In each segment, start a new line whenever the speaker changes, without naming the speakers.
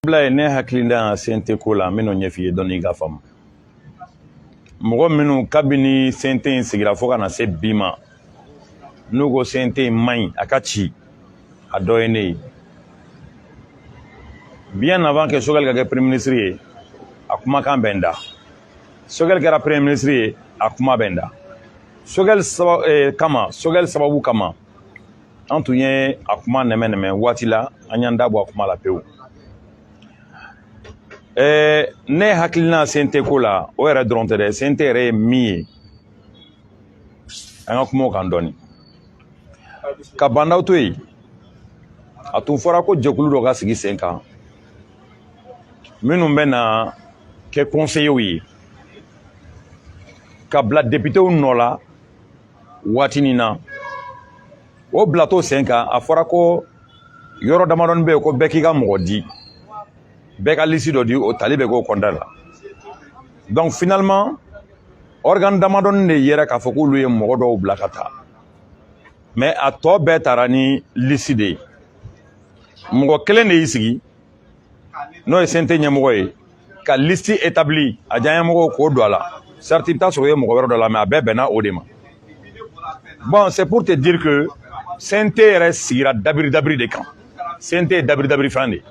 Bila ne hakilina sente ko la minnu ɲɛf'i ye dɔɔni ka faamu mɔgɔ minnu kabini sente in sigira fo kana se bi ma n'u ko sente in man ɲi a ka ci a dɔ ye ne ye bien avant que Sogɛl ka kɛ premier ministre ye a kumakan bɛ n da Sogɛl kɛra premier ministre ye a kuma bɛ n da Sogɛl sababu kama an tun ye a kuma nɛmɛ waati la an y'an da bɔ a kuma la pewu ne hakilina sente ko la o yɛrɛ dɔrɔn tɛ dɛ sente yɛrɛ ye min ye an ka kuma o kan dɔɔni ka bandaw to yen a tun fɔra ko jɛkulu dɔ ka sigi sen kan minnu bɛ na kɛ conseillers ye ka bila députéw nɔ la waatinin na o bilatɔ sen kan a fɔra ko yɔrɔ damadɔni bɛ yen ko bɛɛ k'i ka mɔgɔ di bɛɛ ka liste dɔ di o tali bɛ k'o kɔnɔna la donc finalement organe damadɔni de yɛrɛ k'a fɔ k'olu ye mɔgɔ dɔw bila ka taa mais a tɔ bɛɛ taara ni liste de ye mɔgɔ kelen de y'i sigi n'o ye sente ɲɛmɔgɔ ye ka liste établi a diya ɲɛmɔgɔw k'o don a la certes i bɛ taa sɔrɔ o ye mɔgɔ wɛrɛ dɔ la mais a bɛɛ bɛnna o de ma bon c'est pour te dire que sente yɛrɛ sigira dabiri de kan sente ye dabiri fɛn de ye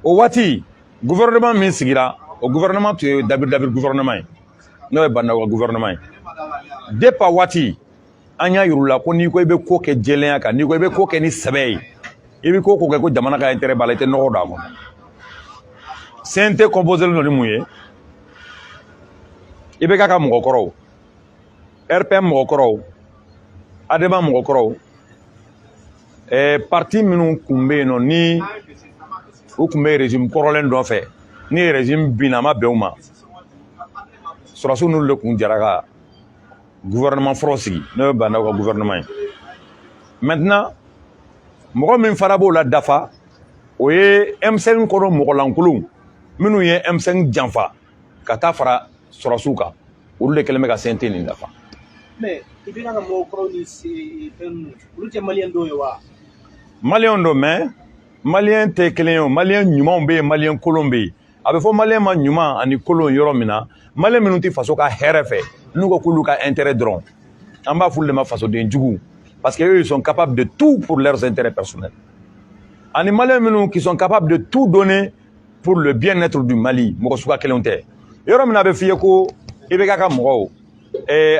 o waati gouvernement min sigira o gouvernement tun ye dabiri gouvernement ye n'o ye Bandaw ka gouvernement ye depuis a waati an y'a yir'u la ko n'i ko i bɛ ko kɛ jɛlenya kan n'i ko i bɛ ko kɛ ni sɛbɛ ye i bɛ ko kɛ ko jamana ka intérêt b'a la i tɛ nɔgɔ don a kɔnɔ CNT composé don ni mun ye IBK ka mɔgɔkɔrɔw RPM mɔgɔkɔrɔw ADEMA mɔgɔkɔrɔw parti minnu tun bɛ yen nɔ ni u tun bɛ régime kɔrɔlen dɔ fɛ ni régime binna a ma bɛn u ma sɔrɔsiw n'olu de tun jɛra ka gouvernement fɔlɔ sigi n'o ye Bandaw ka gouvernement ye maintenant mɔgɔ min fana b'o la dafa o ye M5 kɔnɔ mɔgɔlankolonw minnu ye M5 janfa ka taa fara sɔrɔsiw kan olu de kɛlen bɛ ka CNT nin dafa.
mais i bɛ ka mɔgɔ kɔrɔw ni fɛn ninnu olu tɛ maliyɛn dɔw ye wa?
maliyɛn don mais maliyɛn tɛ kelen ye o maliyɛn ɲumanw bɛ yen maliyɛn kolonw bɛ yen a bɛ fɔ maliyɛn ma ɲuman ani kolon yɔrɔ min na maliyɛn minnu tɛ faso ka hɛrɛ fɛ n'u ko k'olu ka intérêt dɔrɔn an b'a f'olu de ma fasoden jugu parce que eux ils sont capables de tout pour leurs intérêts personnels ani maliyɛn minnu qui sont capables de tout donner pour le bien-être du Mali mɔgɔ suguya kelenw tɛ yɔrɔ min na a bɛ f'i ye ko IBK ka mɔgɔw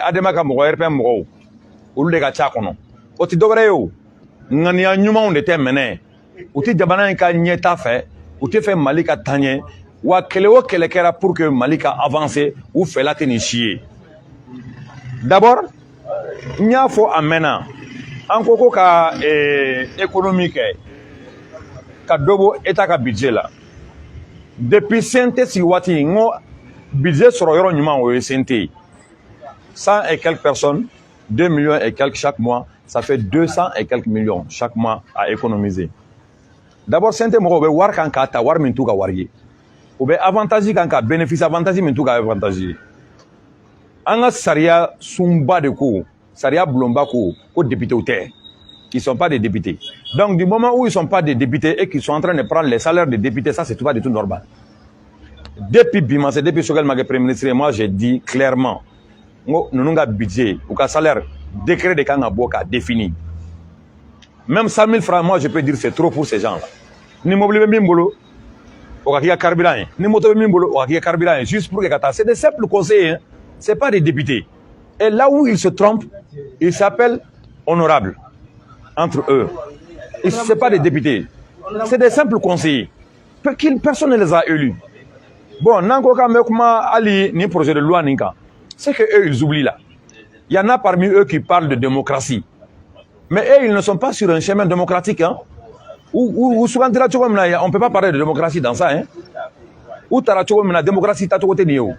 ADEMA ka mɔgɔ RPM mɔgɔw olu de ka ca kɔnɔ o tɛ dɔwɛrɛ ye o ŋaniya ɲumanw de tɛ mɛnɛ u tɛ jamana in ka ɲɛta fɛ u tɛ fɛ Mali ka taa ɲɛ wa kɛlɛ o kɛlɛ kɛra pour que Mali ka avancer u fɛla tɛ nin si ye d'abord n y'a fɔ a mɛnna an ko ka économie kɛ ka dɔ bɔ état ka budget la depuis CNT sigi waati n ko budget sɔrɔ yɔrɔ ɲuman o ye CNT ye 100 et quelques personnes 2 millions et quelques chaque mois ça fait 200 et quelques millions chaque mois à économiser d'abord CNT mɔgɔw bɛ wari kan k'a ta wari min t'u ka wari ye u bɛ avantage kan ka bénéfice avantage min t'u ka avantage ye an ka sariya sunba de ko sariya bulonba ko députés tɛ ils sont pas des députés donc du moment où ils sont pas des députés et qu'ils sont en train de prendre les salaires des députés ça c'est tout pas du tout normal depuis bima c'est depuis Sogɛl ma kɛ premier ministre moi j'ai dit clairement ngo ninnu ka budget ou ka salaire décret de kan ka bɔ k'a définir même 100 000 francs moi je peux dire c'est trop pour ces gens là ni mobile bɛ min bolo o ka k'i ka carburant ye ni moto bɛ min bolo o ka k'i ka carburant ye juste pour que ka taa c'est des simples conseillers hein? C'est pas des députés et là où ils se trompent ils s'appellent honorables entre eux c'est pas des députés c'est des simples conseillers personne ne les a élus bon n'an ko k'an bɛ kuma hali ni projet de loi nin kan c'est que eux ils oublient là il y en a parmi eux qui parlent de démocratie mais eux ils ne sont pas sur un chemin démocratique hein ou sugantira cogo min na on peut pas parler de démocratie dans ça hein ou taara cogo min na démocratie tacogo tɛ nin ye o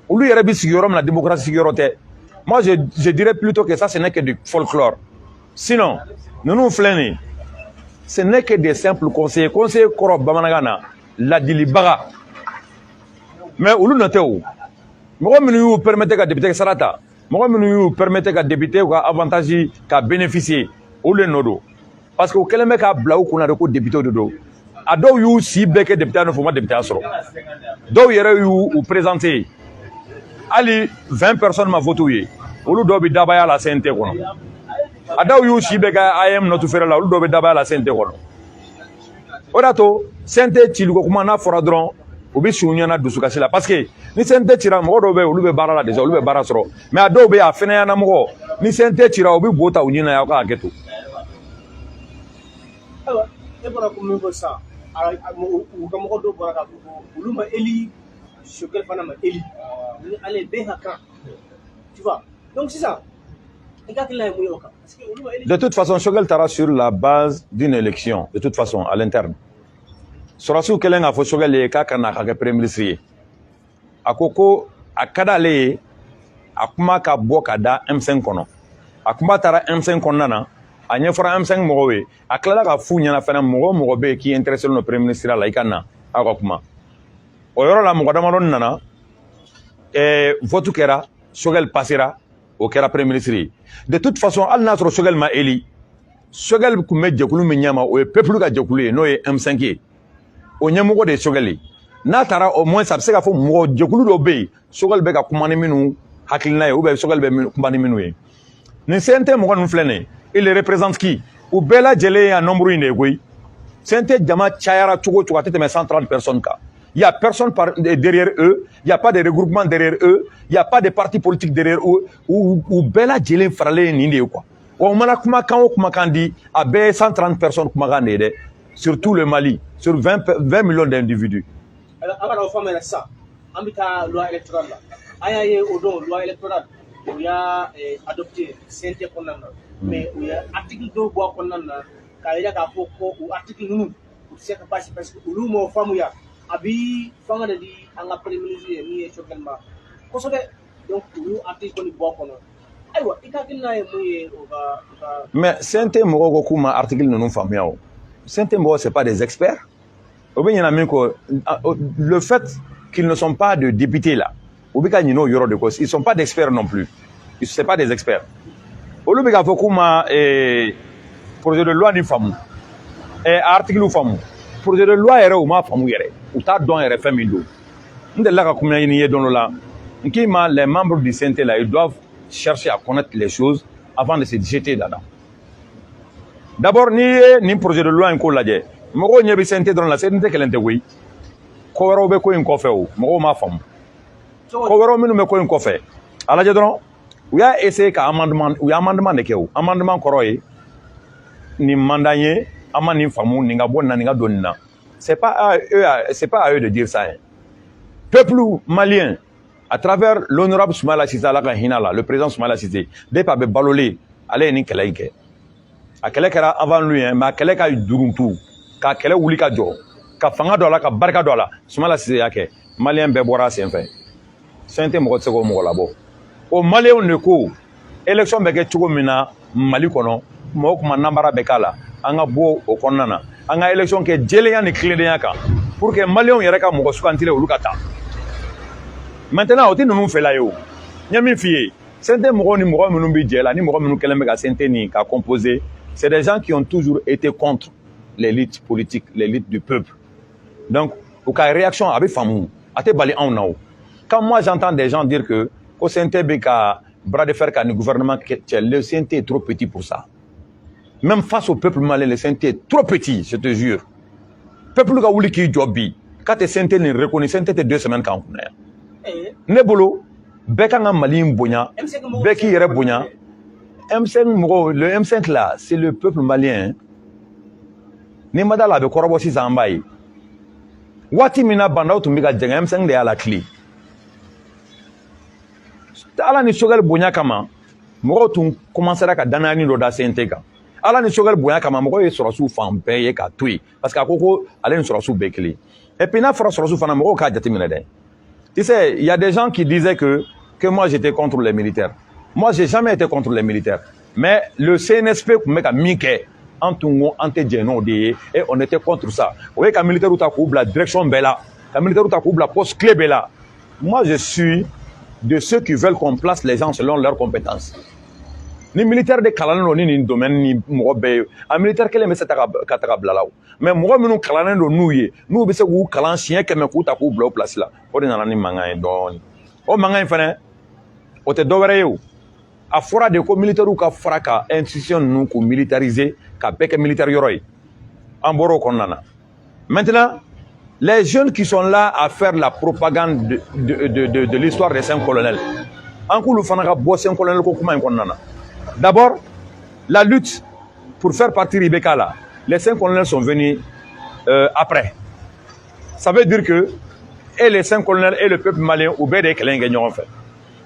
olu yɛrɛ bi sigiyɔrɔ min na démocratie sigiyɔrɔ tɛ moi je dirais plutôt que ça ce n'est que du folklore sinon ninnu filɛ nin ce n'est que des simples conseillers conseiller kɔrɔ bamanankan na ladilibaga mais olu nɔ tɛ o mɔgɔ minnu y'u permettre ka député sara ta mɔgɔ minnu y'u permettre ka député ka avantage ka bénéficier olu le nɔ don parce que u kɛlen bɛ k'a bila u kunna de ko député de don a dɔw y'u si bɛɛ kɛ député ne fɔ ma député sɔrɔ dɔw yɛrɛ y'u présenté hali 20 personnes ma voté ye olu dɔw bɛ dabaya la CNT kɔnɔ a dɔw y'u si bɛɛ kɛ AM notu feere la olu dɔw bɛ dabaya la CNT kɔnɔ o de y'a to CNT ciliko kuma n'a fɔra dɔrɔn u bɛ si u ɲɛna dusukasi la parce que ni CNT cira mɔgɔ dɔw bɛ yen olu bɛ baara la déjà olu bɛ baara sɔrɔ mais a dɔw bɛ yen a fɛnɛyana mɔgɔ ni CNT cira u bɛ bo ta u ɲɛna y'aw ka hakɛ to.
ayiwa e bɔra ko min fɔ sisan u ka mɔgɔ dɔw bɔra k'a fɔ ko olu ma Eli Choguel fana ma Eli ni ale bɛɛ ka kan tu vois donc sisan i ka hakilina ye mun ye o kan parce que olu ma Eli.
De toute façon Choguel taara sur la base d'une élection de toute façon à l'interne. Sɔrɔsiw kɛlen k'a fɔ Choguel ye k'a ka na ka kɛ premier ministre ye a ko a ka d'ale ye a kuma ka bɔ ka da M5 kɔnɔ a kuma taara M5 kɔnɔna na a ɲɛfɔra M5 mɔgɔw ye a tilala ka f'u ɲɛna fana mɔgɔ o mɔgɔ bɛ yen k'i intéressé no premier ministre la i ka na aw ka kuma o yɔrɔ la mɔgɔ damadɔni nana vote kɛra Choguel passera o kɛra premier ministre ye de toute façon hali n'a sɔrɔ Choguel ma Eli Choguel tun bɛ jɛkulu min ɲɛma o ye peuple ka jɛkulu ye n'o ye M5 ye o ɲɛmɔgɔ de ye Choguel ye n'a taara au moins a bɛ se k'a fɔ mɔgɔ jɛkulu dɔ bɛ yen Choguel bɛ ka kuma ni minnu hakilina ye ou bien Choguel bɛ kuma ni minnu ye nin CNT mɔgɔ ninnu filɛ nin ye il représente qui u bɛɛ lajɛlen ye a nombre in de ye koyi CNT jama cayara cogo o cogo a tɛ tɛmɛ 130 personnes kan il y a personne derrière eux il y a pas de regroupement derrière eux il y a pas de parti politique derrière eux u bɛɛ lajɛlen faralen ye nin de ye quoi wa u mana kumakan o kumakan di a bɛɛ ye 130 personnes kumakan de ye dɛ sur tout le Mali sur 20 millions d'individus.
Alors an ka na o faamuya sisan an bɛ taa loi électorale la an y'a ye o don loi électorale u y'a adopté CNT kɔnɔna na mais u ye article dɔw bɔ a kɔnɔna na k'a yira k'a fɔ ko o article ninnu u tɛ se ka basi parce que olu m'o faamuya a bi fanga de di an ka premier ministre ye min ye Choguel ma kosɛbɛ donc olu article kɔni bɔ a kɔnɔ ayiwa i ka hakilina ye mun ye o ka.
mais CNT mɔgɔw ko k'u ma article ninnu faamuya o CNT mɔgɔw c'est pas des experts o bɛ ɲɛna min kɔ le fait qu'ils ne sont pas de députés là u bɛ ka ɲinɛ o yɔrɔ de kɔ ils sont pas d'experts non plus c'est pas des experts olu bɛ k'a fɔ k'u ma projet de loi ni faamu article faamu projet de loi yɛrɛ u ma faamu yɛrɛ u t'a dɔn yɛrɛ fɛn min don n delila ka kuma ɲini ye don dɔ la n k'i ma les membres du CNT là ils doivent chercher à connaître les choses avant de se jeter là-dedans d'abord n'i ye nin projet de loi in ko lajɛ mɔgɔw ɲɛ bɛ CNT dɔrɔn la CNT kelen tɛ koyi ko wɛrɛw bɛ ko in kɔfɛ o mɔgɔw m'a faamu ko wɛrɛw minnu bɛ ko in kɔfɛ a lajɛ dɔrɔn u y'a essayer ka amendement u ye amendement de kɛ o amendement kɔrɔ ye nin man d'an ye an ma nin faamu nin ka bɔ nin na nin ka don nin na c'est pas à eux de dire ça hein. Peuple malien à travers l'honorable Soumaïla Cissé Ala ka hinɛ la le président Soumaïla Cissé depuis a bɛ balolen ale ye nin kɛlɛ in kɛ a kɛlɛ kɛra avant lui hein mais a kɛlɛ ka duruntu ka kɛlɛ wuli ka jɔ ka fanga dɔ la ka barika dɔ la Soumaïla Cissé y'a kɛ malien bɛɛ bɔra a senfɛ CNT mɔgɔ tɛ se k'o mɔgɔ labɔ o malien de ko élection bɛ kɛ cogo min na Mali kɔnɔ mɔgɔ kuma nanbara bɛ k'a la an ka bɔ o kɔnɔna na an ka élection kɛ jɛlenya ni tilennenya kan pour que malien yɛrɛ ka mɔgɔ sugantilen olu ka taa maintenant o tɛ ninnu fɛla ye o n ye min f'i ye CNT mɔgɔw ni mɔgɔ minnu bɛ jɛ la ni mɔgɔ minnu kɛlen bɛ ka CNT ni ka composer c'est des gens qui ont toujours été contre l'élite politique l'élite du peuple donc u ka réaction a bɛ faamu a tɛ bali anw na o quand moi j'entends des gens dire que ko CNT bɛ ka bras de fer ka ni gouvernement cɛ le CNT est trop petit pour ça même face au peuple malien le CNT est trop petit je te jure peuple ka wuli k'i jɔ bi k'a tɛ CNT ni reconnu CNT tɛ 2 semaines k'an kunna yan ne bolo bɛɛ kan ka Mali in bonya bɛɛ k'i yɛrɛ bonya M5 mɔgɔw le M5 là c'est le peuple malien ni ma da la a bɛ kɔrɔbɔ sisan an b'a ye waati min na bandaw tun bɛ ka jɛngɛ M5 de y'a la tile ala ni Choguel bonya kama mɔgɔw tun commencera ka danayani dɔ da CNT kan ala ni Choguel bonya kama mɔgɔw ye sɔrɔsiw fan bɛɛ ye k'a to yen parce que a ko ale ni sɔrɔsiw bɛɛ kelen et puis n'a fɔra sɔrɔsiw fana mɔgɔw k'a jateminɛ dɛ tu sais il y a des gens qui disaient que moi j'étais contre les militaires moi j'ai jamais été contre les militaires mais le CNSP tun bɛ ka min kɛ an tun ko an tɛ jɛn n'o de ye et on était contre ça o ye ka militaires ta k'u bila direction bɛɛ la ka militaires ta k'u bila poste clé bɛɛ la moi je suis de ceux qui veulent qu'on place les gens selon leurs compétences ni militaire de kalannen don ni nin domaine ni mɔgɔ bɛɛ ye a militaire kelen bɛ se ka taga bila la o mais mɔgɔ minnu kalannen don n'u ye n'u bɛ se k'u kalan siɲɛ 100 k'u ta k'u bila o place la o de nana ni mankan ye dɔɔni o mankan in fana o tɛ dɔwɛrɛ ye o a fɔra de ko militaires ka fara ka institution ninnu k'u militariser ka bɛɛ kɛ militaire yɔrɔ ye an bɔra o kɔnɔna na maintenant les jeunes qui sont là à faire la propagande de l'histoire des 5 colonels an k'olu fana ka bɔ 5 colonels ko kuma in kɔnɔna na. D'abord, la lutte pour faire partir Ibeka là, les 5 colonels sont venus après. Ça veut dire que et les 5 colonels et le peuple malien ou bien des Kélén gagnent en fait.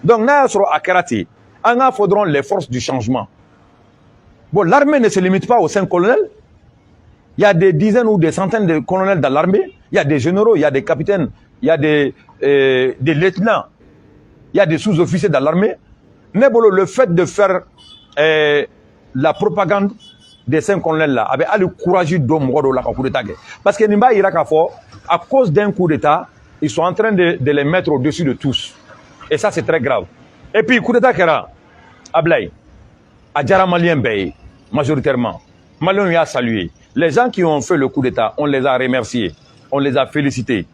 Donc, nous avons à Karati, il faudront les forces du changement. Bon, l'armée ne se limite pas aux 5 colonels. Il y a des dizaines ou des centaines de colonels dans l'armée. Il y a des généraux, il y a des capitaines, il y a des lieutenants, il y a des sous-officiers dans l'armée. Mais bon, le fait de faire la propagande des 5 colonels là, avec le courage de la coup d'État. Parce que Nimba Irakafo, à cause d'un coup d'État, ils sont en train de les mettre au-dessus de tous. Et ça, c'est très grave. Et puis, coup d'État Kera, Ablaï, Adjara Malien Bey, majoritairement, Malien y a salué. Les gens qui ont fait le coup d'État, on les a remerciés, on les a félicités.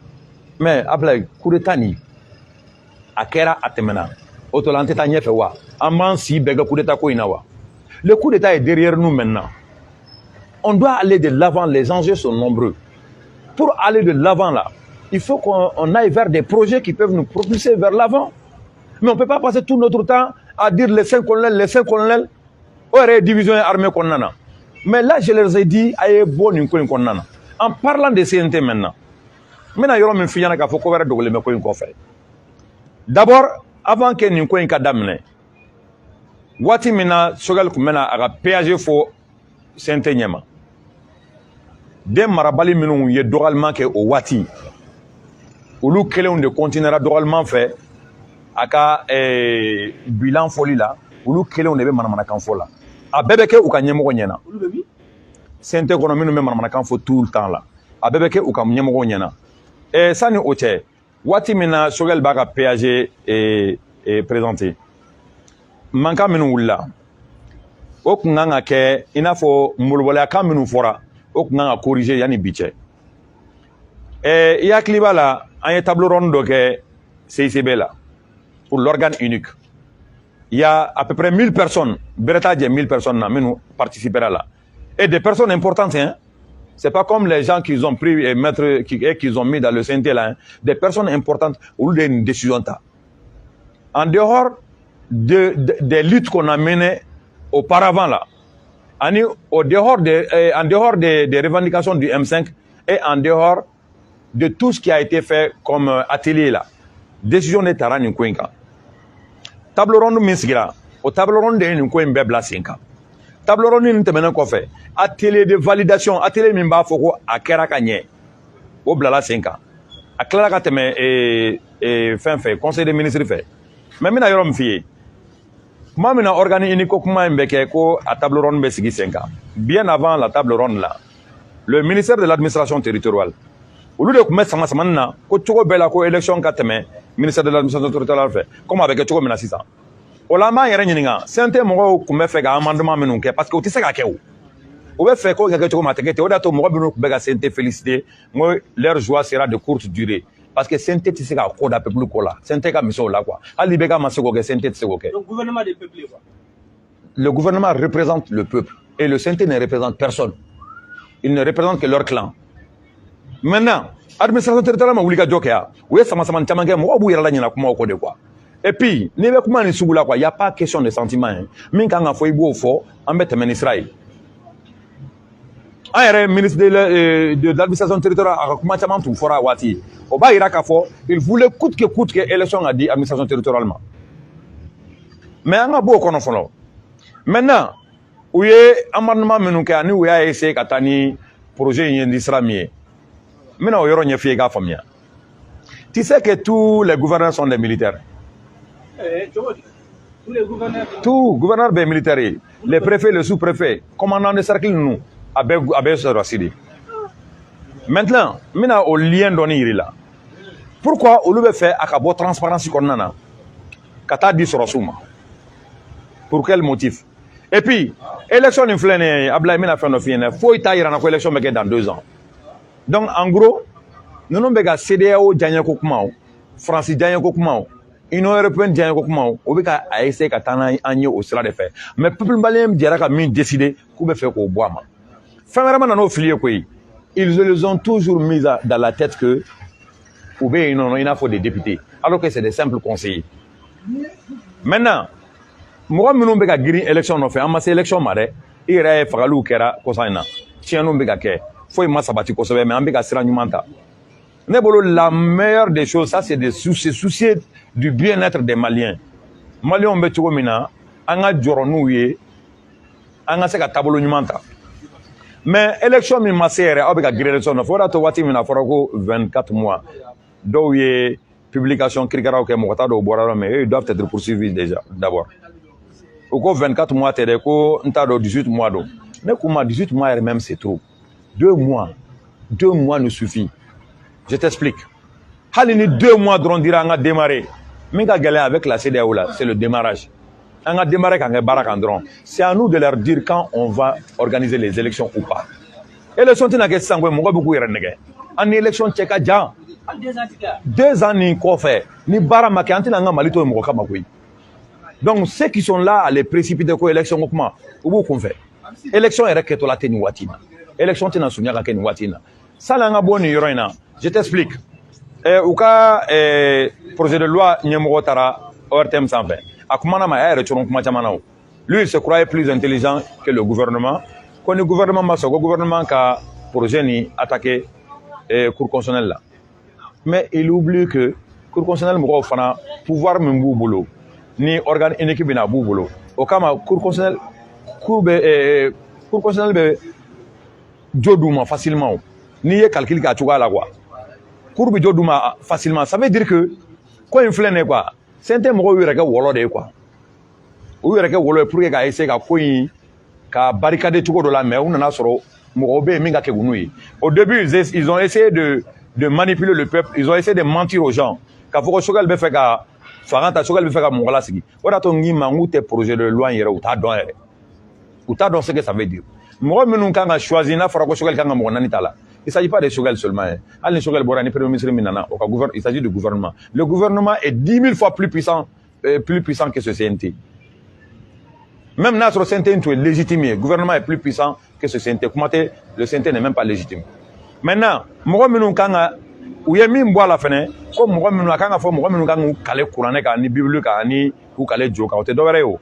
Mais Ablaï, coup d'État ni, Akera Atemena. Le coup d'État est derrière nous maintenant. On doit aller de l'avant, les enjeux sont nombreux. Pour aller de l'avant là, il faut qu'on aille vers des projets qui peuvent nous propulser vers l'avant. Mais on ne peut pas passer tout notre temps à dire les 5 colonels, division armée qu'on a. Mais là, je leur ai dit, en parlant de CNT maintenant, d'abord, avant que nous soyons damnés, wati mina sogal kumena aga péage fo sente nyama de marabali minnu ye dogalement ke o wati olu kelenw de continuera dogalement fait aka bilan foli la olu kelenw de be manamana kan fo la a bebe ke u ka nyemoko nyena sente kono minnu be manamana kan fo tout le temps la a bebe ke u ka nyemoko nyena sani o che wati mina sogal baga péage présenté manka minnu wulila o kun kan ka kɛ i n'a fɔ molobaliyakan minnu fɔra o kun kan ka corriger yanni bi cɛ i hakili b'a la an ye table ronde dɔ kɛ CICB la pour l'organe unique il y a à peu près 1000 personnes bɛrɛ t'a jɛ 1000 personnes na minnu participera la et des personnes importantes hein c'est pas comme les gens qu'ils ont pris et mettre qu'ils ont mis dans le CNT là hein. Des personnes importantes olu de ye nin décision ta en dehors des luttes qu'on a menées auparavant là, en dehors des revendications du M5 et en dehors de tout ce qui a été fait comme atelier là, décision de Taran Nkwenka. Table ronde minsigira, au table ronde de Nkwen Bebla 5 ans. Table ronde n'temena quoi fait, atelier de validation, atelier Mimba Foko à Kerakanye, au Blala 5 ans. À Klarakateme et fin fait, conseil des ministres fait. Mais maintenant, il y a un fille. Moi, je organise une table ronde 5 ans. Bien avant la table ronde là, le ministère de l'administration territoriale, au lieu de mettre ça maintenant, que élection ministère de l'administration territoriale fait, comme avec Tchoko Menasisa. Au lama y a rien. C'est un thème qui me fait un amendement parce que tu sais qu'à où. Au fait que Tchoko Mateke, au dato moi bega CNT félicité, moi leur joie sera de courte durée. Parce que CNT c'est un code à peu plus cola. CNT comme mission là quoi. Ali bega masoko que CNT c'est ok.
Donc gouvernement des peuples quoi.
Le gouvernement représente le peuple et le CNT ne représente personne. Il ne représente que leur clan. Maintenant, administration territoriale ma wulika jokia. Oui, ça m'a chamanke mo obu yera la nyina kuma okode quoi. Et puis, nebe kuma ni sugula quoi, il y a pas question de sentiment. Hein. Min kanga fo ibo fo, ambete men Israël. Un ministre de l'administration territoriale a comment tout fera wati. Au bas Irakafo, il voulait coûte que l'élection a dit administration territorialement. Mais on a beau qu'on en maintenant, où est amendement menouka ni où a essayé katani projet d'Islamie. Maintenant, il y a une famille. Tu sais que tous les gouverneurs sont des militaires.
Tous les gouverneurs.
Tous gouverneurs des militaires. Les préfets, les sous-préfets, commandants de cercle nous. Maintenant, maintenant au lien donné là. Pourquoi on veut faire à la transparence qu'on a? Kata dit sur Pour quel motif? Et puis, élection in filɛ Ablaye mina fɛn dɔ f'i ɲɛna foyi t'a yira na ko élection bɛ kɛ dans 2 ans. Donc en gros, ninnu bɛ ka CEDEAO diyaɲɛ ko kuma o, France diyaɲɛ ko kuma o, Union européenne diyaɲɛ ko kuma o, o bɛ ka a essayer ka taa n'an ye o sira de fɛ. Mais peuple malien jɛra ka min décider k'u bɛ fɛ k'o bɔ a ma. Fɛn wɛrɛ ma na n'o fili ye koyi. Ils ont toujours mis dans la tête que ou bien il n'a faut des députés, alors que c'est des simples conseillers. Maintenant, mɔgɔ minnu bɛ ka girin élection nɔfɛ an ma se élection ma dɛ i yɛrɛ ye fagaliw kɛra kɔsan in na tiɲɛniw bɛ ka kɛ foyi ma sabati kosɛbɛ mais an bɛ ka sira ɲuman ta ne bolo la meilleure des choses ça c'est de se soucier du bien-être des Maliens. Maliens bɛ cogo min na an ka jɔrɔ n'u ye an ka se ka taabolo ɲuman ta mais élection min ma se yɛrɛ aw bɛ ka girin élection nɔfɛ o de y'a to waati min na fɔra ko 24 mois dɔw ye publication kirikaraw kɛ mɔgɔ t'a dɔw bɔra yɔrɔ mais eux ils doivent être poursuivis déjà d'abord. Au cours 24 mois, tu as 18 mois. Mais comment 18 mois même c'est trop. 2 mois. 2 mois nous suffit. Je t'explique. Halini 2 mois on dira on a démarré. Mais avec la CEDEAO là, c'est le démarrage. On a démarré quand on barak en drone. C'est à nous de leur dire quand on va organiser les élections ou pas. Élection tu n'as que 5 mois, beaucoup de en élection tchèque déjà. 2 ans ni quoi faire. Ni baramaki anti n'anga malito moka makui. Donc ceux qui sont là à les précipiter quoi élection comment ou qu'on fait élection est que la teni watina élection tena sounya ka ken watina ça la nga boni yoroina je t'explique ou ka projet de loi nyemoro tara ORTM 120 akumana ma ya retourne kuma chamana lui il se croyait plus intelligent que le gouvernement quand le gouvernement ma so gouvernement ka projet ni attaquer cour constitutionnelle là mais il oublie que cour constitutionnelle mo fana pouvoir membu bolo ni organe une équipe na bubolo o kama cour constitutionnelle be joduma facilement ni ye calcul ka tuga la quoi cour be joduma facilement ça veut dire que ko inflene quoi c'est un mo yere ka wolo de quoi o yere ka wolo pour que essayer ka ko yin ka barricade tugo do la mais on na soro mo be mi ga ke gunu yi au début ils ont essayé de manipuler le peuple ils ont essayé de mentir aux gens ka foko chogal be fait ka Faranta Chogal veut faire comme Mongola Sigi. Voilà ton Nimangou tes projets de loi hier ou t'as dans ce que ça veut dire. Moi, nous avons choisi na Farako Chogal Kanga Monanitala. Il ne s'agit pas de Chogal seulement. Al Chogal Borani, Premier ministre Minana, il s'agit du gouvernement. Le gouvernement est 10 000 fois plus puissant que ce CNT. Même notre CNT est légitimé. Le gouvernement est plus puissant que ce CNT. Le CNT n'est même pas légitime. Maintenant, moi, nous avons ou ye min boit la fenêtre comme mɔgɔ minnu kan ka fɔ mɔgɔ minnu kan k'u kale kuranɛ kan ni bible kan ni k'u kale jo kan o tɛ dɔwɛrɛ ye o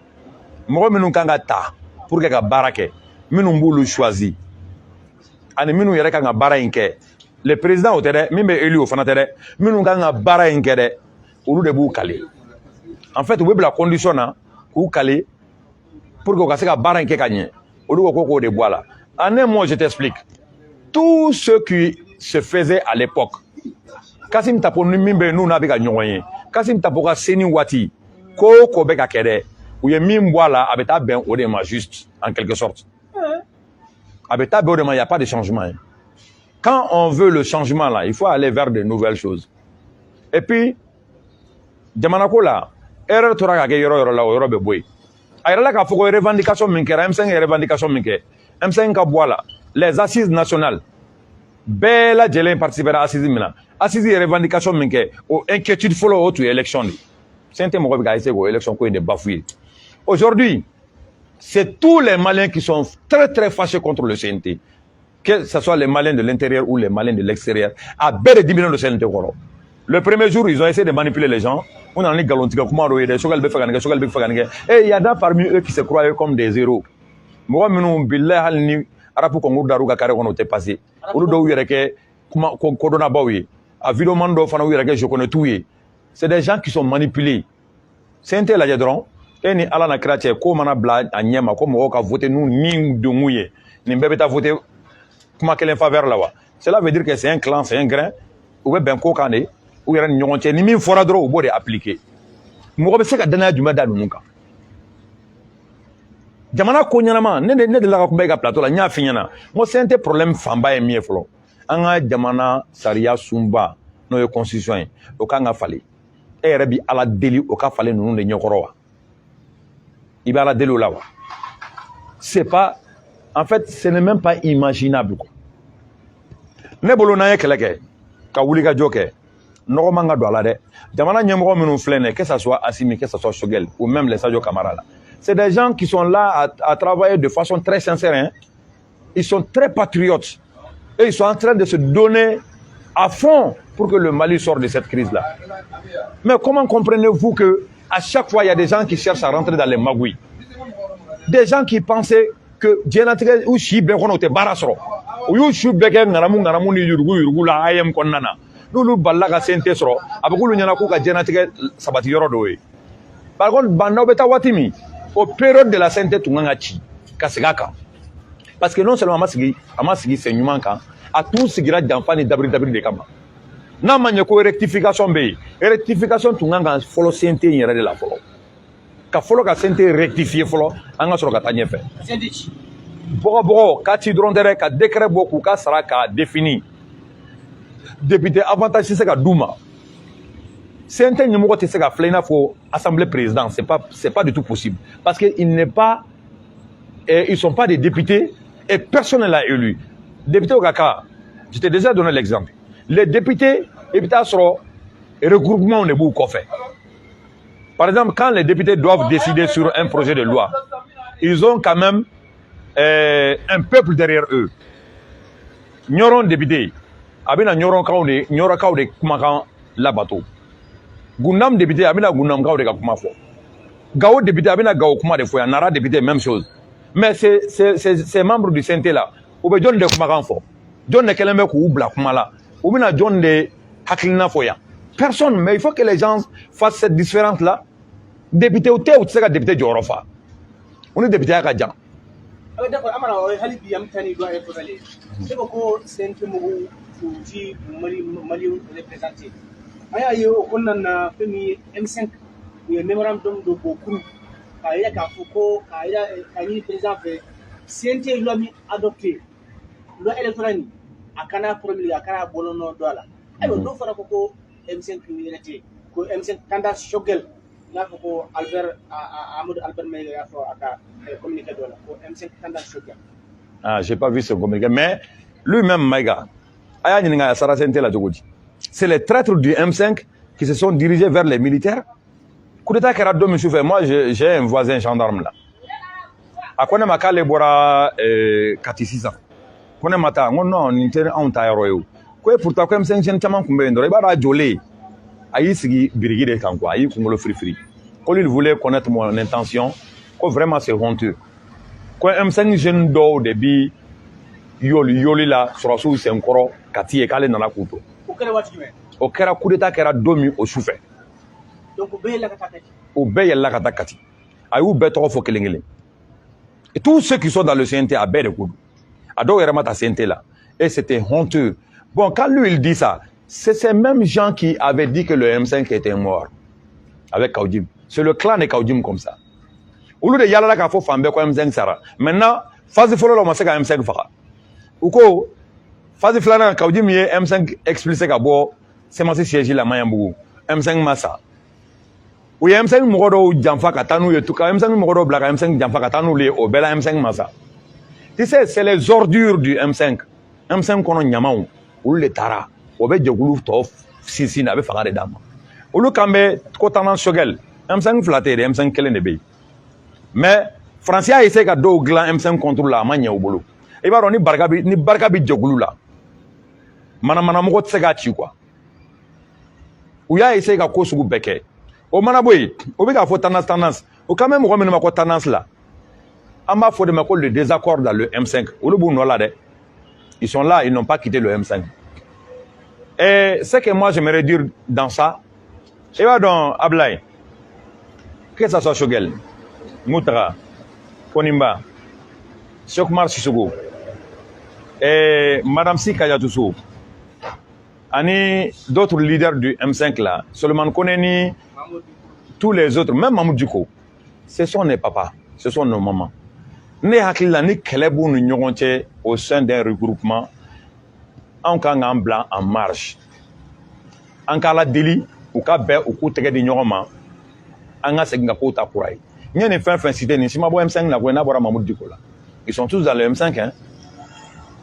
mɔgɔ minnu kan ka ta pour que ka baara kɛ minnu b'olu choisi ani minnu yɛrɛ kan ka baara in kɛ le président o tɛ dɛ min bɛ élu o fana tɛ dɛ minnu kan ka baara in kɛ dɛ olu de b'u kale en fait u bɛ bila condition na k'u kale pour que u ka se ka baara in kɛ ka ɲɛ olu ko k'o de bɔ a la en un mot je t'explique tout ce qui se faisait à l'époque Kassim Tapo mimbe nous n'avons pas ɲɔgɔn Kassim Tapo ka seni wati ko be ka kɛ dɛ u ye min bɔ a la a bɛ taa bɛn o de ma juste en quelque sorte a bɛ taa bɛn o de ma il y a pas de changement quand on veut le changement là il faut aller vers de nouvelles choses et puis jamana ko la erreur tora ka kɛ yɔrɔ la o yɔrɔ bɛ bɔ yen a yɛrɛ la k'a fɔ ko revendication min kɛra M5 ye revendication min kɛ M5 ka bɔ a la les assises nationales bɛɛ lajɛlen participer à assise min na assise ye revendication min kɛ o inquiétude fɔlɔ o tun ye élection de CNT mɔgɔ bɛ ka essayer k'o élection ko in de bafouer aujourd'hui c'est tous les Maliens qui sont très très fâchés contre le CNT que ce soit les Maliens de l'intérieur ou les Maliens de l'extérieur a bɛɛ de diminuer le CNT kɔrɔ le premier jour ils ont essayé de manipuler les gens on a ni galontiga kuma dɔ ye dɛ Choguel bɛ fɛ ka nin kɛ Choguel bɛ fɛ ka nin kɛ et il y en a parmi eux qui se croyaient comme des héros mɔgɔ minnu bilahi hali ni arabu concours dar'u ka carré kɔnɔ o tɛ passé olu dɔw yɛrɛ kɛ kuma kodɔnnabaw ye a vidéoman dɔw fana u yɛrɛ kɛ je connais tout ye c'est des gens qui sont manipulés CNT lajɛ dɔrɔn e ni ala na kira cɛ ko mana bila a ɲɛ ma ko mɔgɔw ka voter n'u ni dongun ye nin bɛɛ bɛ taa voter kuma kelen faveur la wa cela veut dire que c'est un clan c'est un grain u bɛ bɛn ko kan de u yɛrɛ ni ɲɔgɔn cɛ ni min fɔra dɔrɔn u b'o de appliquer mɔgɔ bɛ se ka danaya jumɛn da ninnu kan jamana ko ɲɛnama ne de la ka kuma i ka plateau la n y'a f'i ɲɛna n ko CNT problème fanba ye min ye fɔlɔ an ka jamana sariya sunba n'o ye constitution ye o kan ka falen e yɛrɛ bi ala deli o ka falen ninnu de ɲɛkɔrɔ wa i bɛ ala deli o la wa c'est pas, en fait, ce n'est même pas imaginable. Ne bolo na ye kɛlɛ kɛ ka wuli ka jɔ kɛ nɔgɔ man ka don a la dɛ jamana ɲɛmɔgɔ minnu filɛ nin que ça soit Assimi, que ça soit Choguel ou même les Sadio Camara là, c'est des gens qui sont là à travailler de façon très sincère, hein. Ils sont très patriotes et ils sont en train de se donner à fond pour que le Mali sorte de cette crise là. Mais comment comprenez-vous que à chaque fois il y a des gens qui cherchent à rentrer dans les magouilles, des gens qui pensaient que diɲɛlatigɛ u si bɛɛ kɔnɔ u tɛ baara sɔrɔ u y'u su bɛɛ kɛ ŋanamu ni yurugu la AEM kɔnɔna na n'olu balila ka CNT sɔrɔ a bɛ k'olu ɲɛna k'u ka diɲɛlatigɛ sabati yɔrɔ dɔw ye. Par contre bandaw bɛ taa waati min o période de la CNT tun kan ka ci ka segin a kan parce que non seulement a ma sigi sen ɲuman kan a tun sigira janfa ni dabiri de kama. N'a ma ɲɛ ko rectification bɛ yen rectification tun kan ka fɔlɔ CNT in yɛrɛ de la fɔlɔ. Ka fɔlɔ ka CNT rectifier fɔlɔ an ka sɔrɔ ka taa ɲɛfɛ. Bɔgɔ k'a ci dɔrɔn tɛ dɛ ka décret bɔ k'u ka sara k'a défini député avantage tɛ se ka d'u ma CNT ɲɛmɔgɔ tɛ se ka filɛ i n'a fɔ assemblée président c'est pas du tout possible parce que ils sont pas des députés et personne ne l'a élu. Député au Kaka, je t'ai déjà donné l'exemple. Les députés i bɛ taa sɔrɔ regroupement de b'u kɔfɛ. Par exemple, quand les députés doivent décider sur un projet de loi, ils ont quand même un peuple derrière eux. Nyoron député, abina nyoron kaw de kumakan labato. Gundam député, abina gundam kaw de ka kuma fɔ. Gao député, abina gao kuma de fɔ. Nara député, même chose. Mais ces membres du CNT là, ou bɛ jɔn de kumakan fɔ. Jɔn de kɛlen bɛ k'u bila kuma la. U bɛna jɔn de hakilina fɔ yan. Personne, mais il faut que les gens fassent cette différence là. Député ou tu sais que député jɔyɔrɔ fa. On est député à Kadjan.
D'accord, amana hali bi am tani do ay fotale. C'est ko CNT mo ci Mali représenté. Aya yo konnan na femi M5 le memorandum de Bokuru. Aya ka foko aya kani président fait CNT lo mi adopté. Lo électoral akana premier akana bolono dola. Ayo do fara ko M5 ni rete ko M5 tanda Choguel. Là, pour Amadou Albert Meiga a communiqué pour M5 tendance Choguel.
Ah, j'ai pas vu ce communiqué, mais lui-même, Meiga, c'est les traîtres du M5 qui se sont dirigés vers les militaires. Coup d'état qui a donné, moi, j'ai un voisin gendarme là. À quoi n'est-ce pas bora Katisisa? Qu'on est matin, non, on était en taille. Quoi pourtant comme M5 j'ai tellement combien de rebara jolé. Aïsigi Birigide Kankwa, Aïe Kungolo Free. Quand il voulait connaître mon intention, quoi vraiment c'est honteux. Quand M5 jeune d'eau de bi yoli la sur c'est encore Kati et Kale dans la couteau. Au Kera coup d'état qui a domi au souffle.
Donc
au Bey la Katakati. Aïe bête trop kelengele. Et tous ceux qui sont dans le CNT à Bey de Koudou. Ado Eramata CNT là. Et c'était honteux. Bon, quand lui il dit ça, c'est ces mêmes gens qui avaient dit que le M5 était mort avec Kaoudim. C'est le clan de Kaoudim comme ça. Au lieu de Yalala Kafo Fambe quoi M5 Sara. Maintenant, phase follow le masque M5 Fara. Ou quoi? Phase flana Kaoudim y M5 explicite qu'abo c'est ma siège la Mayambou. M5 Massa. Ou M5 Morodo Jamfa Katanu et tout cas M5 Morodo Black M5 Jamfa Katanu les au Bella M5 Massa. Tu sais, c'est les ordures du M5. M5 qu'on a Nyamaou ou les Tara. On va dire que si n'avait pas de dames. Au lieu qu'en côté Choguel, M5 flatté, M5 kelen de bay. Mais Français a essayé de gland M5 contre la mania au boulot. Et va ni bargabi jogulu là. Mana mo tse ga chi quoi. Ou ya essayé de cause ou beke. Au manaboy, au bega faut tendance. Au quand même remettre ma tendance là. Amba faut de ma le désaccord dans le M5. Au bout non là de. Ils sont là, ils n'ont pas quitté le M5. Et ce que moi j'aimerais dire dans ça, et va dans Ablaï, que ça soit Choguel, Moutra, Konimba, Chokmar Sissoko, et Madame Sika Yatoussou, et d'autres leaders du M5 là, Solomon Koneni, tous les autres, même Mahmoud Djiko, ce sont nos papas, ce sont nos mamans. Ni hakila ni kelebou nous nyonche au sein d'un regroupement. En en blanc en marche. En cas la délit, ou cas bé ou coup tege di nyoma, en a segna kota kurai. N'y a ne fin cité ni si ma bo M5 la ko na bora Mamoud Diko la. ils sont tous dans le M5. Hein.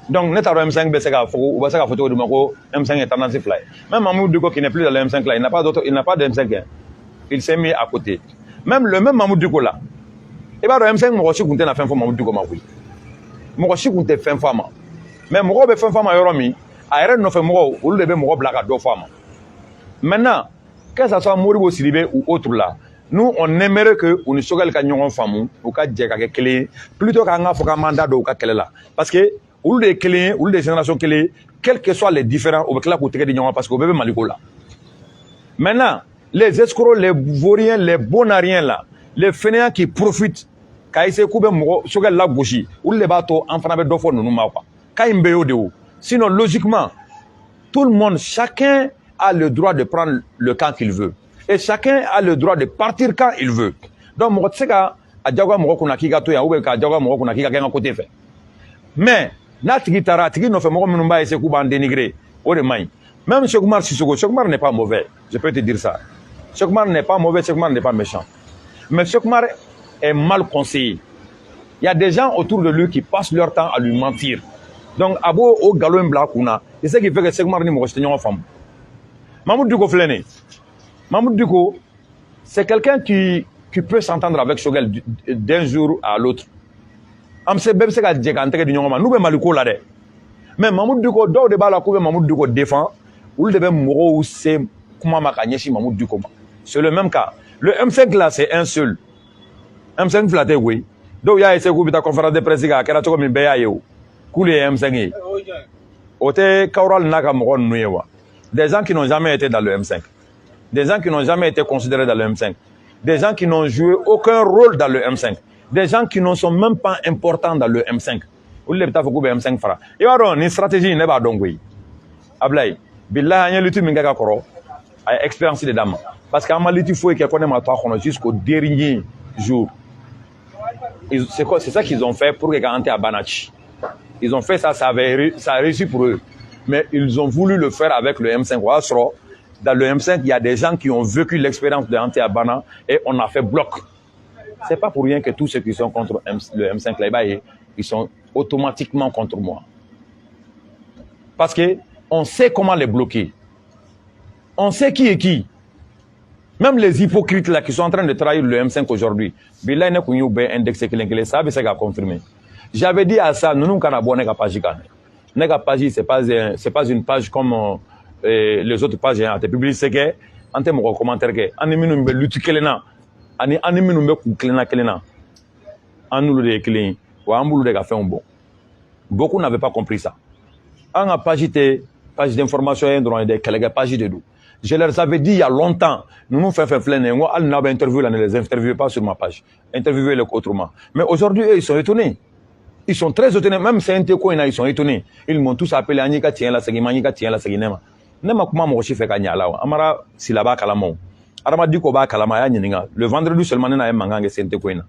Donc, net M5, M5 est tendance fly. Même Mamoudou Duko qui n'est plus dans le M5 là, il n'a pas de M5. Hein. Il s'est mis à côté. Même le même Mamoudou Duko là, il va le M5, moi aussi, qu'on a fait un fois Mamoudou Duko, moi aussi, qu'on a fait un fois. Mais moi, je fais un fois, Yoromi, Aïren ne fait moi, ou le moi, blague à 2 fois. Maintenant, que ce soit Moribo Siribé ou autre là, nous, on aimerait que on soit quelqu'un qui a femme ou qui a clé, plutôt qu'un mandat ou qu'un là. Parce que, ou les clés, ou les générations clés, quels que soient les différents, au clair pour tirer des gens, parce qu'on veut Maliko là. Maintenant, les escrocs, les vauriens, les bonariens là, les fainéants qui profitent, quand ils se coupent, sur la bougie, ou les bateaux, en train de faire 2 fois, nous pas. Quand ils me de haut. Sinon, logiquement, tout le monde, chacun a le droit de prendre le camp qu'il veut. Et chacun a le droit de partir quand il veut. Donc, moi, tu sais qu'à Djagwa Moko na Kiga Toya, ou qu'à Djagwa Moko na Kiga Kenga côté fait. Mais, na Tigi Tara, Tigi no fait Moko Mnumba et Sekouba en dénigré. Même Chekoumar Sissoko, Chekoumar n'est pas mauvais. Je peux te dire ça. Chekoumar n'est pas mauvais, Chekoumar n'est pas méchant. Mais Chekoumar est mal conseillé. Il y a des gens autour de lui qui passent leur temps à lui mentir. Donc, Abo au Galoum Blakouna, c'est ce qui fait que Chekoumar n'est pas en femme. Mamoudou Duko Flené. Mamoudou Duko, c'est quelqu'un qui peut s'entendre avec Shogel d'un jour à l'autre. Nous sommes Maliko là. Mais Mamoudou Duko, dans le débat, Mamoudou Duko défend, ou le Moro, c'est comment Makanyeshi Mamoudou Duko. C'est le même cas. Le M5 là, c'est un seul. M5 flatté, oui. Donc, il y a essayé de conférence de presse, il y a un béaïo. Coulé M5. Ote Kaural Naka Moron Nuewa. Des gens qui n'ont jamais été dans le M5. Des gens qui n'ont jamais été considérés dans le M5. Des gens qui n'ont joué aucun rôle dans le M5. Des gens qui ne sont même pas importants dans le M5. Ou le M5 fara. Il y a une stratégie, il n'y a pas d'ongui. Ablay, Billah, il y a l'outil Mingaga Koro, a expérience des dames. Parce qu'à Maliti, il faut qu'il y ait ma toi jusqu'au dernier jour. C'est ça qu'ils ont fait pour garantir à Banachi. Ils ont fait ça, ça a réussi pour eux. Mais ils ont voulu le faire avec le M5. Dans le M5, il y a des gens qui ont vécu l'expérience de Ante Abana et on a fait bloc. Ce n'est pas pour rien que tous ceux qui sont contre le M5 là-bas, ils sont automatiquement contre moi. Parce qu'on sait comment les bloquer. On sait qui est qui. Même les hypocrites là qui sont en train de trahir le M5 aujourd'hui, ça a confirmé. J'avais dit à ça, nous nous avons une page. Nega page, c'est pas une page comme les autres pages. Hein. Tu publies ce que, en termes de commentaires, on est minimum lutte kelena, on est minimum kelena, on nous le décline, ou on nous le fait un bon. Beaucoup n'avaient pas compris ça. On a page d'information dans des pages de dos. Je leur avais dit il y a longtemps, nous nous faisons flâner, moi, on a interviewé, on ne les interviewe pas sur ma page, interviewez-les autrement. Mais aujourd'hui, ils sont étonnés. Ils sont très étonnés, même c'est un téco, ils sont étonnés. Ils m'ont tous appelé Anika tient la segima, Anika tient la seginema. Nema kuma mo chife kanyala. Amara silaba kalamo. Arama diko ba kalama ya nyininga. Le vendredi seulement na manganga c'est un téco ina.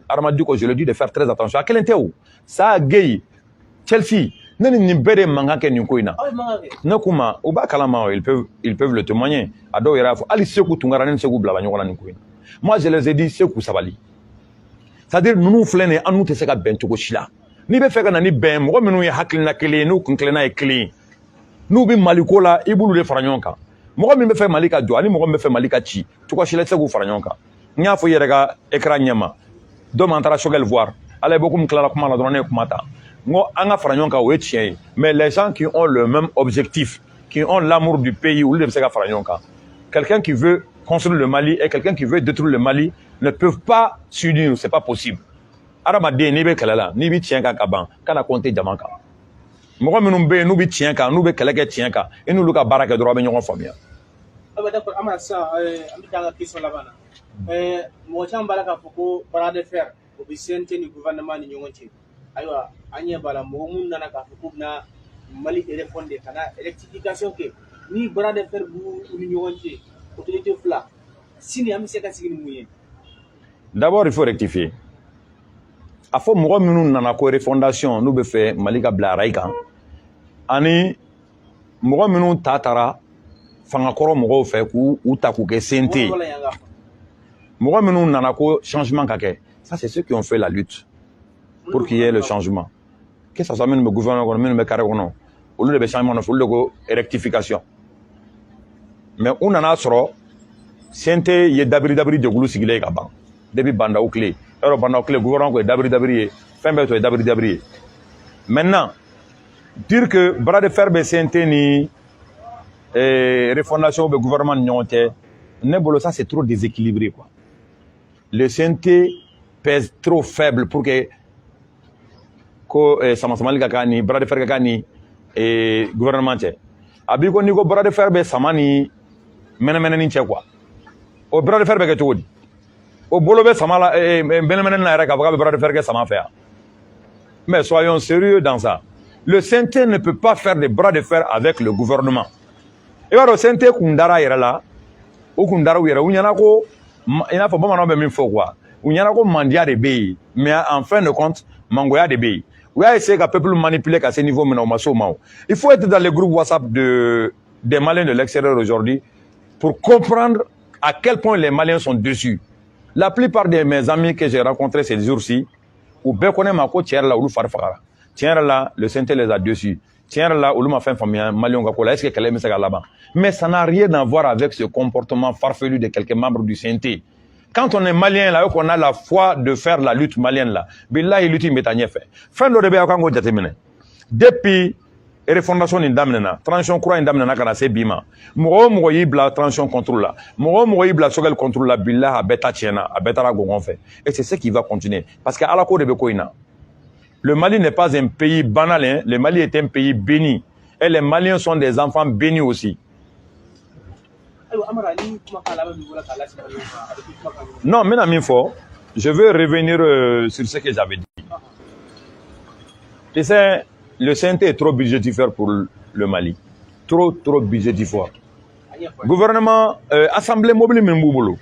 Arama diko je le dis de faire très attention. À quel intérêt? Ça gay. Chelsea. Nani nimbere manganga ni koina. Nakuma oba kalama ils peuvent le témoigner. Ado irafo ali seku tungara ni seku blaba nyola ni koina. Moi je les ai dit seku sabali. C'est-à-dire nous nous flânons en nous te seka bentuko shila. Ni be feka na ni ben mo menu ya haklina kele no kunklena e kele. Nou bi Maliko la ibulu de faranyonka. Mo mi be fe Malika jo ani mo be fe Malika chi. Tu ko shila segu faranyonka. Nya fo yerega écran nyama. Do mantara Shogel voir. Allez beaucoup me clara comment la donner kumata. Ngo anga faranyonka o etien. Mais les gens qui ont le même objectif, qui ont l'amour du pays ou le seka faranyonka. Quelqu'un qui veut construire le Mali et quelqu'un qui veut détruire le Mali ne peuvent pas s'unir, c'est pas possible. Aramade ni be kalala, ni bi tien ka kaban, kana compter jamanka. Mo minnu be nu bi tien ka, nu be keleke tien ka, et nous luka baraka droit be ñogon famia.
Ah bah d'accord, ama ça am tanga question là-bas. Mo cham balaka foko bara de fer, au bisente ni gouvernement ni ñogon ci. Aywa, anya bala mo mun nana ka foko na Mali téléphone de kana électrification ke ni bara de fer bu ni ñogon ci. Autorité fla. Sini am seka sigini muyen.
D'abord, il faut rectifier. A fo mɔgɔ minnu nana ko refondation n'u bɛ fɛ Mali ka bila rail kan ani mɔgɔ minnu ta taara fangakɔrɔ mɔgɔw fɛ k'u ta k'u kɛ CNT mɔgɔ minnu nana ko changement ka kɛ ça c'est ceux qui ont fait la lutte pour qu'il y ait le changement. Que ça soit même le gouvernement, même le carré, au lieu de changement, il faut le rectification. Mais on en a trop, c'est y dabri de goulou sigilé gaban. Depuis banda ou clé. Alors banda ou clé, le gouvernement est dabri, fin bête est dabri. Maintenant, dire que bras de fer BCNT ni refondation du gouvernement n'yonté, ça c'est trop déséquilibré quoi. Le CNT pèse trop faible pour que Sama Kakani, bras de fer Kakani et gouvernement. Abiko Nico bras de fer Samani, Menemenen quoi. Au bras de fer que tu dis. Au boulot Samala et Benemenen Naraka, bras de fer que ça m'a fait. Mais soyons sérieux dans ça. Le CNT ne peut pas faire des bras de fer avec le gouvernement. Et alors, le CNT Kundara est là, ou Kundara est là, où il y en a quoi, il n'a pas besoin de quoi. Où il y en a quoi, Mandia de pays. Mais en fin de compte, Mangoya de pays. Où il y a essayé qu'un peuple manipuler à ce niveau, mais non, il faut être dans les groupes WhatsApp des Maliens de l'extérieur aujourd'hui pour comprendre à quel point les Maliens sont dessus. La plupart de mes amis que j'ai rencontrés ces jours-ci, ou bien qu'on est ma côte, tiens là, ou farfara. Tiens là, le CNT les a dessus. Tiens là, ou m'a fait famille, Malion Gakola, est-ce que Kalem est là-bas? Mais ça n'a rien à voir avec ce comportement farfelu de quelques membres du CNT. Quand on est malien là, qu'on a la foi de faire la lutte malienne là, billah il lutte métanier fait. Fin de rébé à Kango Jatemine. Depuis refondation d'Indamena, transition courant d'Indamena kana se bima. Moro yibla transition contrôle là. Moro yibla sogel contrôle là, billah a beta tiena, a beta la gongon fait. Et c'est ce qui va continuer. Parce qu'à la cour de Bekoina, le Mali n'est pas un pays banal, hein. Le Mali est un pays béni. Et les Maliens sont des enfants bénis aussi. Non, mais je veux revenir sur ce que j'avais dit. Tu sais, le CNT est trop budgétifère pour le Mali. Trop budgétifère. Gouvernement, assemblée mobile, Mboubolo.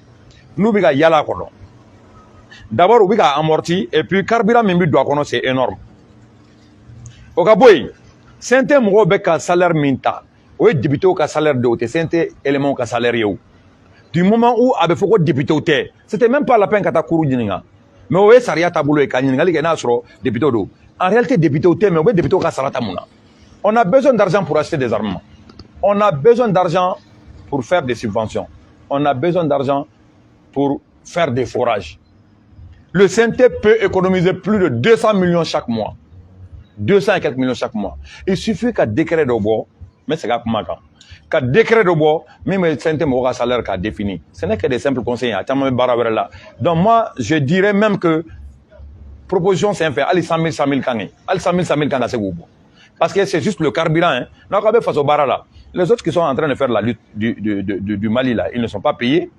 Nous, nous yala kono. D'abord, on a amorti, et puis, carburant, c'est énorme. Au Gaboy, CNT Mourobe salaire minta. Oui, député au salaire de haute, c'est élément au salaire. Du moment où avait fait député au thé, c'était même pas la peine qu'à ta couru dîninga. Mais oui, ça rien taboulo et kanina, les gars, député d'eau. En réalité, député au thé, mais oui, député au salatamuna. On a besoin d'argent pour acheter des armements. On a besoin d'argent pour faire des subventions. On a besoin d'argent pour faire des forages. Le CNT peut économiser plus de 200 millions chaque mois. 200 et quelques millions chaque mois. Il suffit qu'un décret de bois, mais c'est pas comment qu'un décret de bois, même le CNT aura un salaire qu'a défini. Ce n'est que des simples conseils. Donc moi, je dirais même que proposition c'est un fait. Allez 100 000 kange. Allez 100 000 kange c'est où? Parce que c'est juste le carburant. Hein. Donc face au bara là, les autres qui sont en train de faire la lutte du Mali là, ils ne sont pas payés.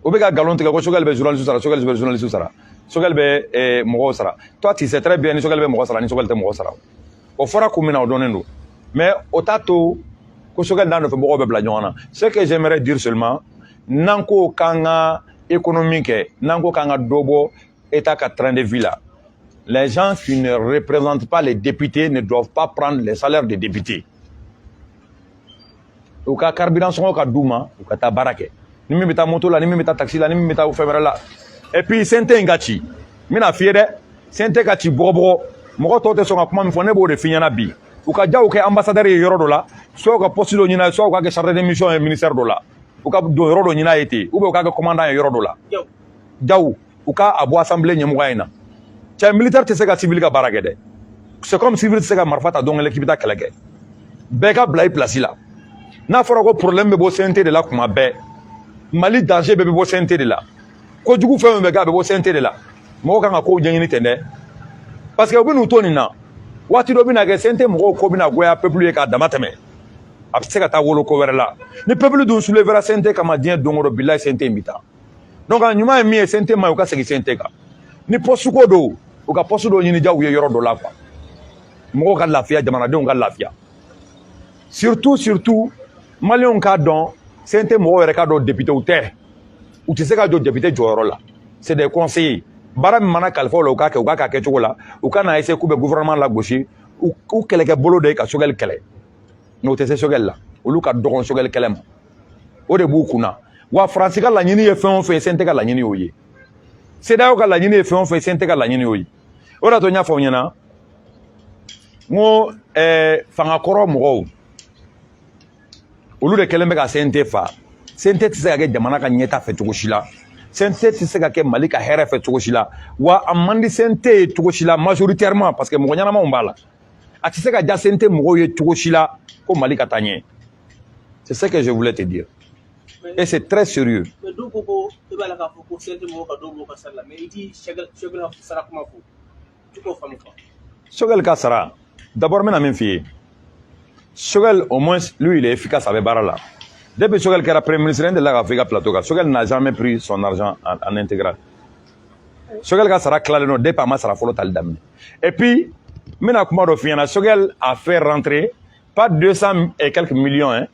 Obega galon te ko sogal be journaliste sara, sogal be journaliste sara. Sogal be mogo sara. Toi tu sais très bien ni sogal be mogo sara, ni sogal te mogo sara. O fora kumina o donendo. Mais au tato ko sogal dans le fait mogo be bla nyona. Ce que j'aimerais dire seulement, nanko kanga économique, nanko kanga dobo état ka train de vie là. Les gens qui ne représentent pas les députés ne doivent pas prendre les salaires des députés. Au cas carburant son ka douma, au ka tabarake. Ni mi meta moto la, ni mi meta taxi la, ni mi meta ufemera la. Et puis sente ngati. Mina fiede, sente ngati bobo. Moko tote songa kuma mi fone bo de finyana bi. Uka ja uke ambassadeur yoro dola, so ka postulo nyina, so ka chargé de mission et ministère dola. Uka do yoro do nyina été, ou uka commandant yoro dola. Jaou, uka abo assemblée nyemugaina. Tiens militaire te seka civil ka baragede. C'est comme civil te seka marfata donc l'équipe ta kelege. Beka blay place là. Na fora ko problème be bo sente de la kuma be. Mali danger bébé bo santé de là. Ko djugu fe me ga be bo santé de là. Mo ka ko janyini tende. Parce que obinu toni na. Wati do bina ga santé mo ko bina goya peuple ka damatame. Abse ka ta wolo ko wera la. Ni peuple dun soulevera santé kama dien dongoro billahi santé mita. Donc anyuma mi santé ma ka segi santé ka. Ni posu ko do, o ka posu do nyini jawu yoro do la kwa. Mo ka lafia jamana de on ka lafia. Surtout Malion ka don CNT mo wera ka do député ou te. Ou tu sais ka do député joro la. C'est des conseillers. Bara mi mana kalfo la o ka ke chogo la. O ka na essayer ku be gouvernement la gauche ou keleke bolo de ka sogel kele. No te se sogel la. O lu ka dogon sogel kelem. O de bu kuna. Wa France ka la nyini ye fen CNT ka la nyini oye. C'est d'ailleurs ka la nyini ye fen CNT ka la nyini oye. o da to nya fo nyana ngo fanga koro mo olu de kelen be ka CNT fa CNT ti se ka ke jamana ka ɲɛta fɛ cogo si la CNT ti se ka kɛ Mali ka hɛrɛ fɛ cogo si la wa a man di CNT cogo si la majoritairement parce que mɔgɔ ɲɛnamaw b'a la a ti se ka ja CNT mɔgɔw ye cogo si la ko Mali ka taa ɲɛ c'est ce que je voulais te dire et c'est très sérieux
mais do ko e b'a la ka fɔ ko CNT mɔgɔw ka do b'o ka sara la mais i ti Choguel sara kuma fɔ tu k'o faamu quoi
Choguel ka sara d'abord mena min f'i ye Choguel au moins lui il est efficace avec baara la depuis Choguel kɛra premier ministre de la Afrique plateau kan Choguel n'a jamais pris son argent en intégral Choguel ka sara tilalen non depuis a ma sara fɔlɔ tali daminɛ et puis n bɛna kuma dɔ f'i ɲɛna Choguel a fait rentrer pas 200 et quelques millions hein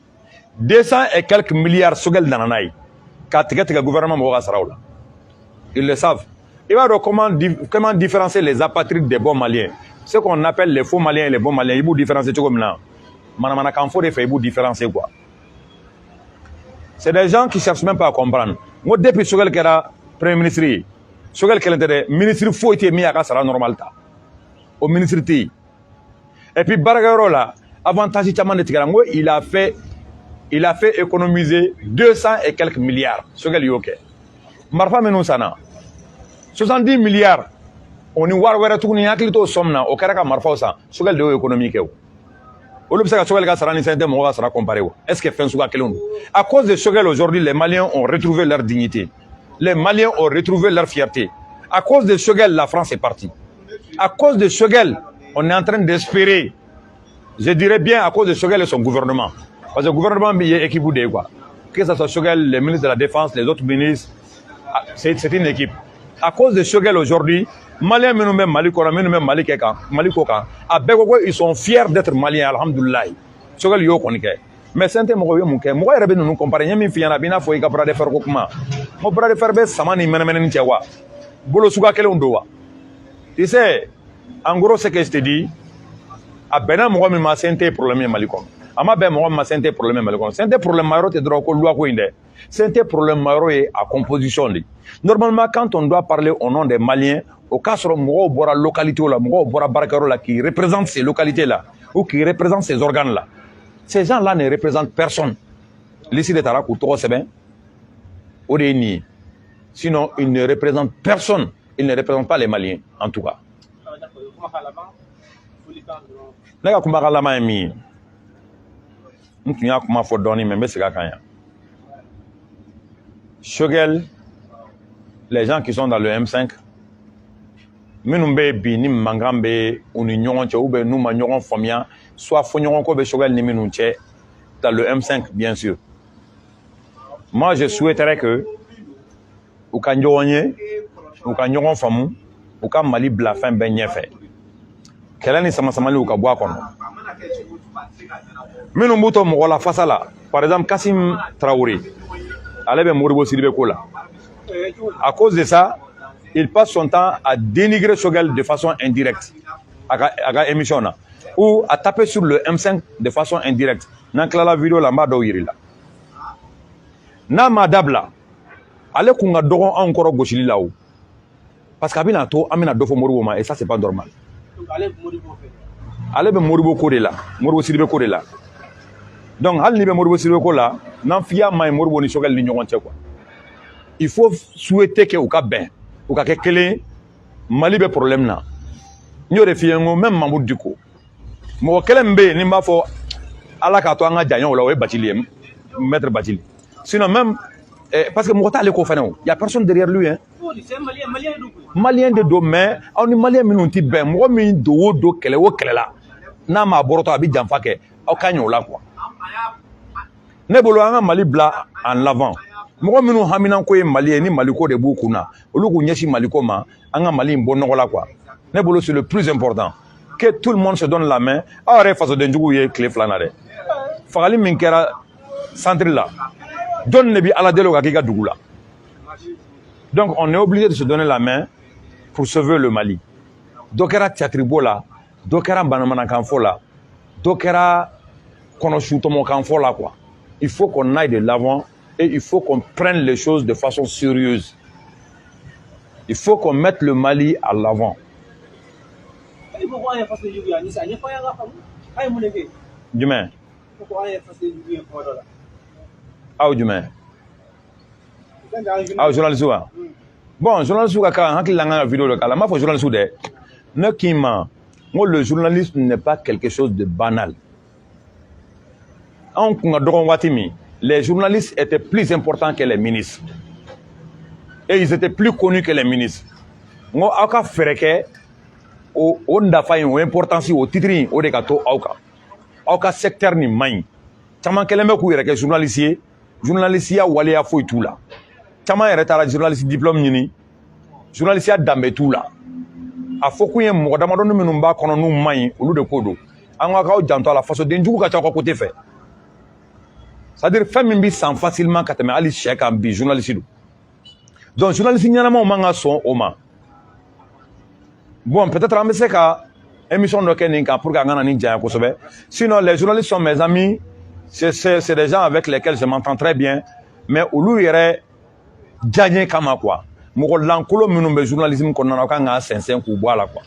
200 et quelques milliards Choguel nana n'a ye k'a tigɛ gouvernement mɔgɔw ka saraw la ils le savent il va dire comment différencier les apatrides des bons maliens ce qu'on appelle les faux maliens et les bons maliens ils vont différencier cogo min na manamanakan fo de fɛ ils vont différencier quoi. C'est des gens qui ne cherchent même pas à comprendre. Moi, depuis Choguel qui era premier ministre, Choguel qui était ministre, il faut être mis à la sera normal. Au ministre. Et puis, Baragaro là, avantage il a fait économiser 200 et quelques milliards. Choguel Yoke. Marfa Menoussana. 70 milliards. On y voit tout le monde au somna, au Karaka Marfa, Choguel de économique. Est-ce que à cause de Choguel aujourd'hui, les Maliens ont retrouvé leur dignité. Les Maliens ont retrouvé leur fierté. À cause de Choguel, la France est partie. À cause de Choguel, on est en train d'espérer. Je dirais bien à cause de Choguel et son gouvernement. Parce que le gouvernement est équipé quoi. Que ce soit Choguel, les ministres de la Défense, les autres ministres, c'est une équipe. À cause de Choguel aujourd'hui, Maliens, même Mali Koka, ils sont fiers d'être Maliens, alhamdoulilah. Choguel yo konike. Mais c'est un mot yo munke. Moi rebe nous comparer yami fiana bina fo ika bras de fer kokuma. Mo bras de fer be samani menemenen tiawa. Bolo suga kele ondowa. Tu sais, en gros ce que je te dis, a bena mo mi ma sente problème Mali kom. Ama be mo ma sente problème Mali kom. Sente problème maro te dro ko loi ko inde. Sente problème maro est à composition li. Normalement quand on doit parler au nom des Maliens au cas où Mouro Bora localité là, Mouro Bora Barakaro là, qui représente ces localités là, ou qui représente ces organes là, ces gens là ne représentent personne. L'ici de Tarakou, c'est bien, Odeni. Sinon, ils ne représentent personne. Ils ne représentent pas les Maliens, en tout cas. Nega kumbaka lama emi. Ntunya kuma fo doni mais c'est kanya. Choguel, les gens qui sont dans le M5, minnu bɛ bi ni mankan bɛ u ni ɲɔgɔn cɛ ou bien n'u ma ɲɔgɔn faamuya soit fo ɲɔgɔn ko bɛ Choguel ni minnu cɛ dans le M5 bien sûr. Moi je souhaiterais que u ka ɲɔgɔn ye u ka ɲɔgɔn faamu u ka Mali bila fɛn bɛɛ ɲɛfɛ kɛlɛ ni samasamali u ka bɔ a kɔnɔ minnu b'u to mɔgɔ la fasa la par exemple Kassim Traoré ale bɛ Modibo Sidibé ko la à cause de ça il passe son temps à dénigrer Choguel de façon indirecte à la émission là, ou à taper sur le M5 de façon indirecte. Dans la vidéo là, m'a donné là. Na madabla, allez qu'on a donné encore gauche là où, parce qu'abina to amina dofo Modibo et ça c'est pas normal. Allez be Modibo côté là, Modibo Sidibé côté là. Donc hal ni be Modibo Sidibé côté là, n'en fia mai Modibo ni Choguel ni ɲɔgɔn cɛ quoi. Il faut souhaiter que au cas ben. Ou ka kele Mali be problème na ñoo de fiyengo même Mamoudou Diko mo kelen be ni mba fo ala ka to anga janyo la o Bathily maître Bathily sinon même parce que mo ta le ko fene il y a personne derrière lui hein malien de do mais on ni malien minnu ti ben mo mi do kele wo kele la na ma boroto abi janfa ke o kanyo la quoi ne bolo anga Mali bla en l'avant mɔgɔ minnu haminan ko ye Mali ye ni Maliko de b'u kunna olu k'u ɲɛsin Maliko ma an ka Mali in bɔ nɔgɔ la quoi ne bolo c'est le plus important que tout le monde se donne la main aw yɛrɛ fasodenjuguw ye tile fila na dɛ fagali min kɛra centre la jɔn de bɛ Ala deli o ka k'i ka dugu la donc on est obligé de se donner la main pour sauver le Mali dɔ kɛra tiatribo la dɔ kɛra bamanankanfɔ la dɔ kɛra kɔnɔsutɔmɔkanfɔ la quoi il faut qu'on aille de l'avant. Et il faut qu'on prenne les choses de façon sérieuse. Il faut qu'on mette le Mali à l'avant.
Il faut voir façon de jouer à Nice. Il faut y aller à fond. Aïe mon équipe.
Jumɛn?
Il faut voir façon de jouer pour là.
Aw jumɛn? Aw journaliste wa? Bon, journaliste ka kan hakili la ka vidéo de kala. M'a fɔ journaliste dɛ. Ne k'i ma, moi le journaliste n'est pas quelque chose de banal. Anw kun ka dɔgɔn waati min, les journalistes étaient plus importants que les ministres. Et ils étaient plus connus que les ministres. Ngo aw ka fɛrɛ kɛ o nafa in o importance o titre in o de ka to aw kan. Aw ka secteur nin man ɲi. Caman kɛlen bɛ k'u yɛrɛ kɛ journaliste ye. Journalistiya waleya foyi t'u la. Caman yɛrɛ taara journaliste diplôme ɲini. Journalistiya danbe t'u la. A fɔ kun ye mɔgɔ damadɔni minnu b'a kɔnɔ n'u man ɲi olu de ko don. An ka k'aw janto a la fasoden jugu ka ca aw ka côté fɛ. C'est-à-dire fɛn min bi san facilement ka tɛmɛ hali sɛ kan bi journaliste don. Donc journaliste ɲɛnamaw man ka sɔn o ma. Bon, peut-être an bɛ se ka émission dɔ kɛ nin kan pour que an kana nin janya kosɛbɛ. Sinon les journalistes sont mes amis. C'est des gens avec lesquels je m'entends très bien. Mais olu yɛrɛ diyaɲɛ kama quoi. Mɔgɔ lankolon minnu bɛ journalisme kɔnɔna na o kan ka sɛnsɛn k'u bɔ a la quoi.